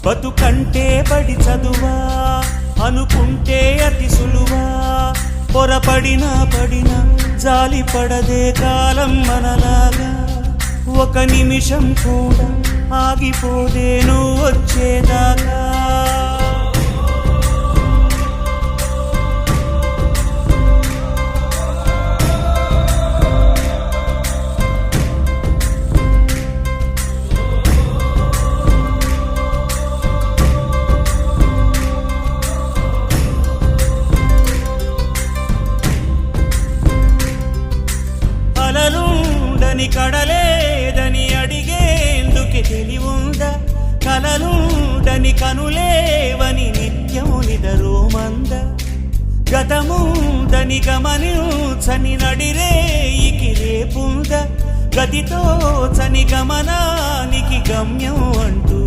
బతుకంటే బడి చదువా అనుకుంటే అతి సులువా, పొరపడినా పడినా జాలి పడదే కాలం మనలాగా. ఒక నిమిషం కూడా ఆగిపోదే నువ్వు వచ్చేదాకా. కలలుండని కడలేదని అడిగేందుకే తెలివుందా, కలలుండని కనులేవని నిత్యము నిదరోమంద, గతముందని గమనించని నడిరేయికి రేపుందా, గతితో చని గమనానికి గమ్యం అంటూ